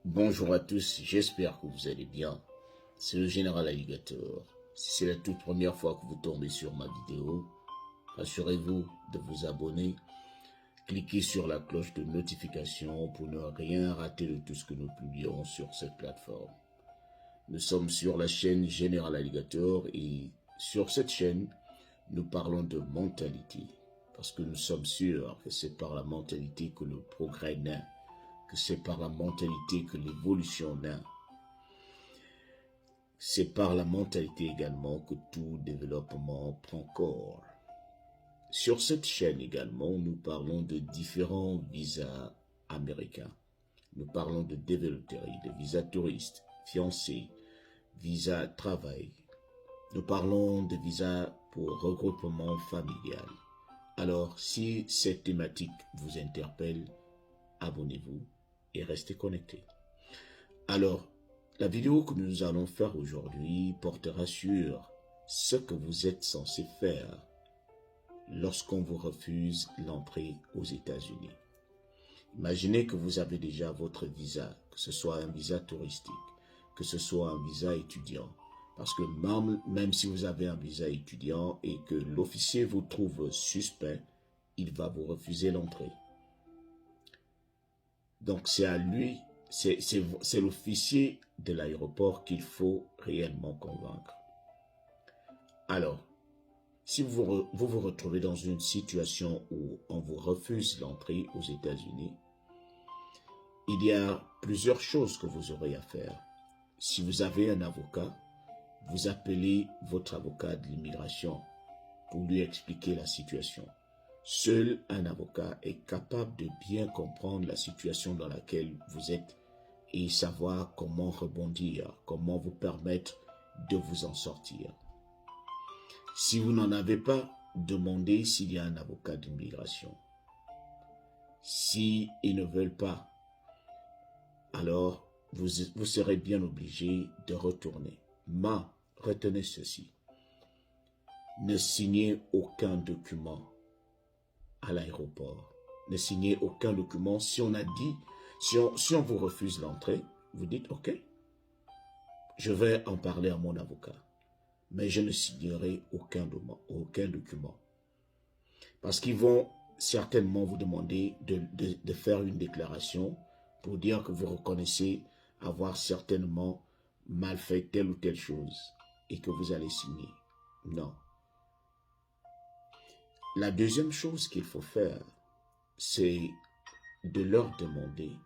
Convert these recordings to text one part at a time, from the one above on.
Bonjour à tous, j'espère que vous allez bien. C'est le Général Alligator. Si c'est la toute première fois que vous tombez sur ma vidéo, assurez-vous de vous abonner. Cliquez sur la cloche de notification pour ne rien rater de tout ce que nous publions sur cette plateforme. Nous sommes sur la chaîne Général Alligator et sur cette chaîne, nous parlons de mentalité. Parce que nous sommes sûrs que c'est par la mentalité que le progrès naît, que c'est par la mentalité que l'évolution naît. C'est par la mentalité également que tout développement prend corps. Sur cette chaîne également, nous parlons de différents visas américains. Nous parlons de développerie, de visas touristes, fiancés, visa travail. Nous parlons de visas pour regroupement familial. Alors, si cette thématique vous interpelle, abonnez-vous et restez connectés. Alors, la vidéo que nous allons faire aujourd'hui portera sur ce que vous êtes censé faire lorsqu'on vous refuse l'entrée aux États-Unis. Imaginez que vous avez déjà votre visa, que ce soit un visa touristique, que ce soit un visa étudiant. Parce que même si vous avez un visa étudiant et que l'officier vous trouve suspect, il va vous refuser l'entrée. Donc c'est à lui, c'est l'officier de l'aéroport qu'il faut réellement convaincre. Alors, si vous vous retrouvez dans une situation où on vous refuse l'entrée aux États-Unis, il y a plusieurs choses que vous aurez à faire. Si vous avez un avocat, vous appelez votre avocat de l'immigration pour lui expliquer la situation. Seul un avocat est capable de bien comprendre la situation dans laquelle vous êtes et savoir comment rebondir, comment vous permettre de vous en sortir. Si vous n'en avez pas, demandez s'il y a un avocat d'immigration. S'ils ne veulent pas, alors vous serez bien obligé de retourner. Mais retenez ceci, ne signez aucun document à l'aéroport. Ne signez aucun document. Si on vous refuse l'entrée, vous dites, ok, je vais en parler à mon avocat. Mais je ne signerai aucun document. Parce qu'ils vont certainement vous demander de faire une déclaration pour dire que vous reconnaissez avoir certainement mal fait telle ou telle chose et que vous allez signer. Non. La deuxième chose qu'il faut faire, c'est de leur demander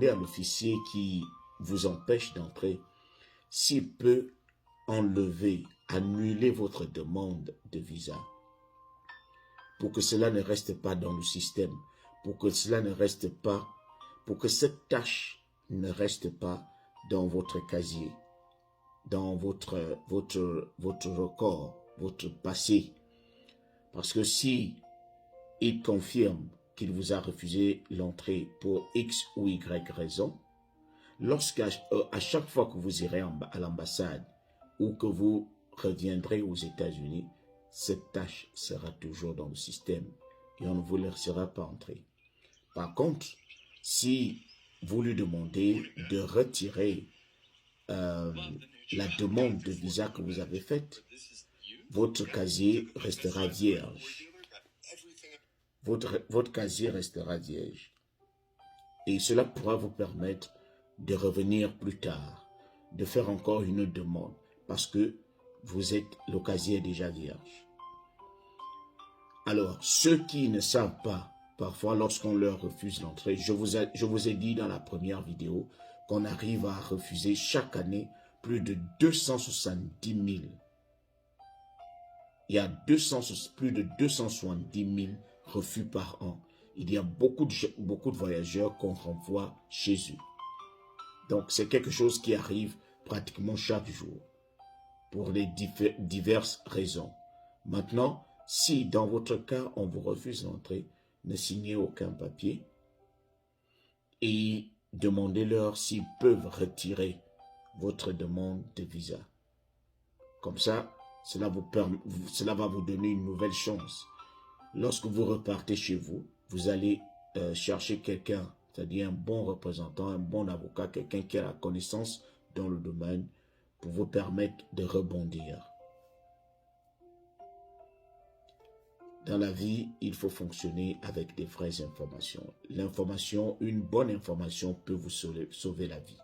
à l'officier qui vous empêche d'entrer s'il peut enlever, annuler votre demande de visa pour que cela ne reste pas dans le système, pour que cela ne reste pas, pour que cette tâche ne reste pas dans votre casier, dans votre record, votre passé. Parce que si il confirme qu'il vous a refusé l'entrée pour X ou Y raison, lorsqu'à chaque fois que vous irez à l'ambassade ou que vous reviendrez aux États-Unis, cette tâche sera toujours dans le système et on ne vous laissera pas entrer. Par contre, si vous lui demandez de retirer la demande de visa que vous avez faite, votre casier restera vierge. Votre casier restera vierge. Et cela pourra vous permettre de revenir plus tard, de faire encore une autre demande, parce que le casier est déjà vierge. Alors, ceux qui ne savent pas, parfois lorsqu'on leur refuse l'entrée, je vous ai dit dans la première vidéo qu'on arrive à refuser chaque année plus de 270 000. Il y a plus de 270 000 refus par an. Il y a beaucoup de voyageurs qu'on renvoie chez eux. Donc, c'est quelque chose qui arrive pratiquement chaque jour pour les diverses raisons. Maintenant, si dans votre cas, on vous refuse l'entrée, ne signez aucun papier et demandez-leur s'ils peuvent retirer votre demande de visa. Comme ça, cela va vous donner une nouvelle chance. Lorsque vous repartez chez vous, vous allez chercher quelqu'un c'est-à-dire un bon représentant, un bon avocat, quelqu'un qui a la connaissance dans le domaine pour vous permettre de rebondir. Dans la vie, il faut fonctionner avec des vraies informations. L'information, une bonne information peut vous sauver la vie.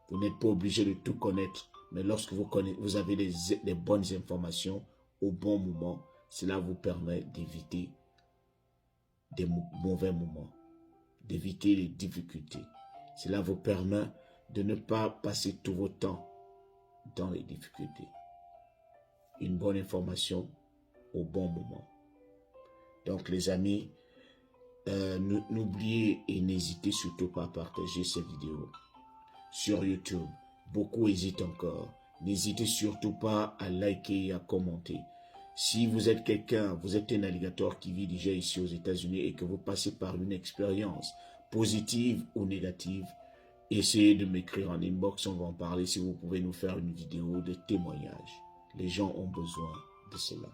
Vous n'êtes pas obligé de tout connaître, mais lorsque vous avez les bonnes informations au bon moment, cela vous permet d'éviter des mauvais moments, d'éviter les difficultés. Cela vous permet de ne pas passer tout votre temps dans les difficultés. Une bonne information au bon moment. Donc les amis, n'oubliez et n'hésitez surtout pas à partager ces vidéos sur YouTube. Beaucoup hésitent encore. N'hésitez surtout pas à liker et à commenter. Si vous êtes quelqu'un, vous êtes un alligator qui vit déjà ici aux États-Unis et que vous passez par une expérience positive ou négative, essayez de m'écrire en inbox, on va en parler. Si vous pouvez nous faire une vidéo de témoignage. Les gens ont besoin de cela.